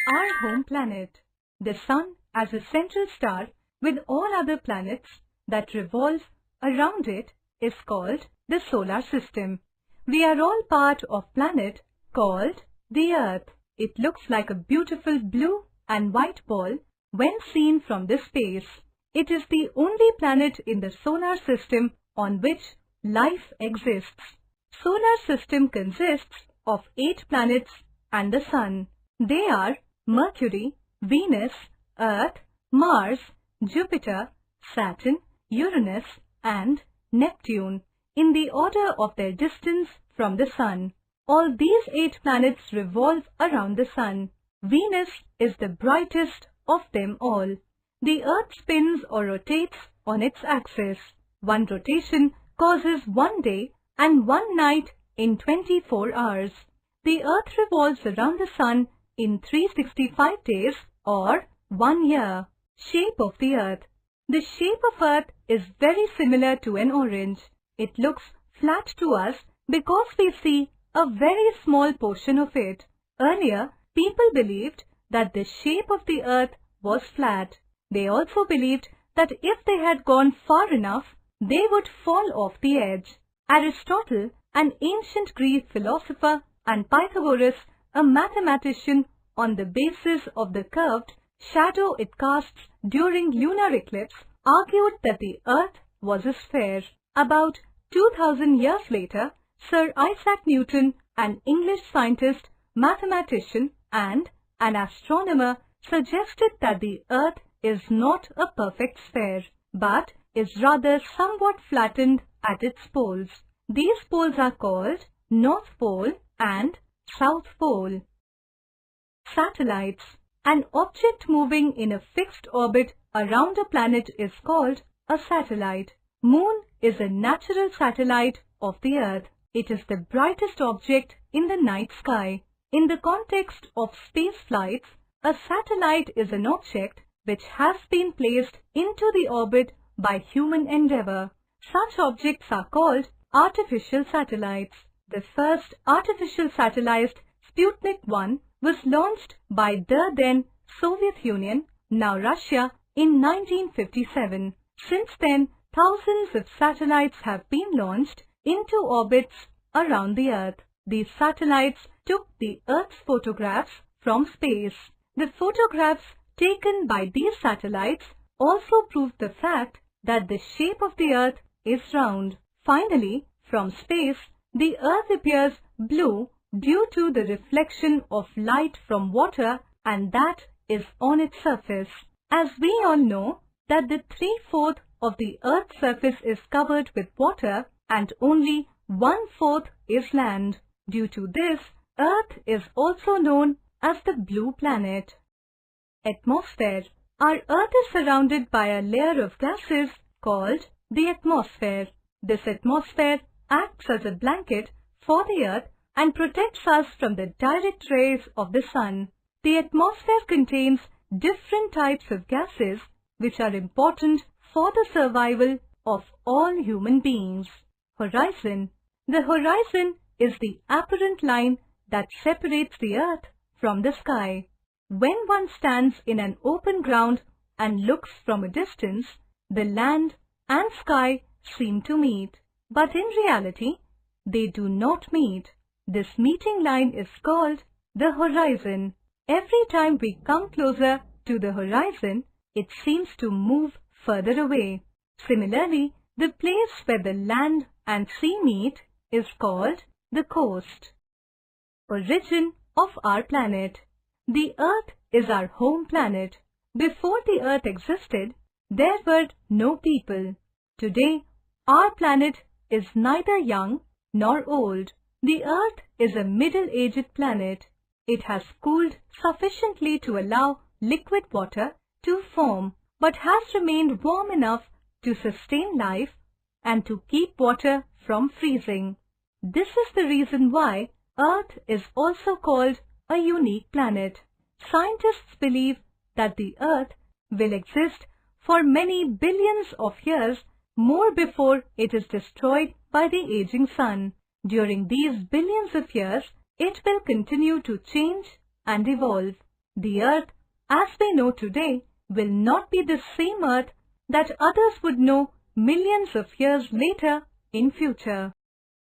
our home planet. The Sun as a central star with all other planets that revolve around it is called the solar system. We are all part of planet called the Earth. It looks like a beautiful blue and white ball when seen from this space. It is the only planet in the solar system on which life exists. Solar system consists of 8 planets and the Sun. They are Mercury, Venus, Earth, Mars, Jupiter, Saturn, Uranus and Neptune in the order of their distance from the Sun. All these 8 planets revolve around the Sun. Venus is the brightest of them all. The Earth spins or rotates on its axis. One rotation causes one day and one night in 24 hours. The Earth revolves around the Sun in 365 days or 1 year. Shape of the Earth. The shape of Earth is very similar to an orange. It looks flat to us because we see a very small portion of it. Earlier, people believed that the shape of the Earth was flat. They also believed that if they had gone far enough, they would fall off the edge. Aristotle, an ancient Greek philosopher, and Pythagoras, a mathematician, on the basis of the curved shadow it casts during lunar eclipse, argued that the Earth was a sphere. About 2000 years later, Sir Isaac Newton, an English scientist, mathematician, and an astronomer, suggested that the Earth is not a perfect sphere, but is rather somewhat flattened at its poles. These poles are called North Pole and South Pole. Satellites. An object moving in a fixed orbit around a planet is called a satellite. Moon is a natural satellite of the Earth. It is the brightest object in the night sky. In the context of space flights, a satellite is an object which has been placed into the orbit by human endeavor. Such objects are called artificial satellites. The first artificial satellite, Sputnik 1, was launched by the then Soviet Union, now Russia, in 1957. Since then, thousands of satellites have been launched into orbits around the Earth. These satellites took the Earth's photographs from space. The photographs taken by these satellites also proved the fact that the shape of the Earth is round. Finally, from space, the Earth appears blue due to the reflection of light from water, and that is on its surface. As we all know that the 3/4 of the Earth's surface is covered with water and only 1/4 is land. Due to this, Earth is also known as the blue planet. Atmosphere. Our Earth is surrounded by a layer of gases called the atmosphere. This atmosphere acts as a blanket for the Earth and protects us from the direct rays of the Sun. The atmosphere contains different types of gases which are important for the survival of all human beings. Horizon. The horizon is the apparent line that separates the Earth from the sky. When one stands in an open ground and looks from a distance, the land and sky seem to meet. But in reality, they do not meet. This meeting line is called the horizon. Every time we come closer to the horizon, it seems to move further away. Similarly, the place where the land and sea meet is called the coast. Origin of our planet. The Earth is our home planet. Before the Earth existed, there were no people. Today, our planet is neither young nor old. The Earth is a middle-aged planet. It has cooled sufficiently to allow liquid water to form, but has remained warm enough to sustain life and to keep water from freezing. This is the reason why Earth is also called a unique planet. Scientists believe that the Earth will exist for many billions of years more before it is destroyed by the aging Sun. During these billions of years, it will continue to change and evolve. The Earth, as we know today, will not be the same Earth that others would know millions of years later in future.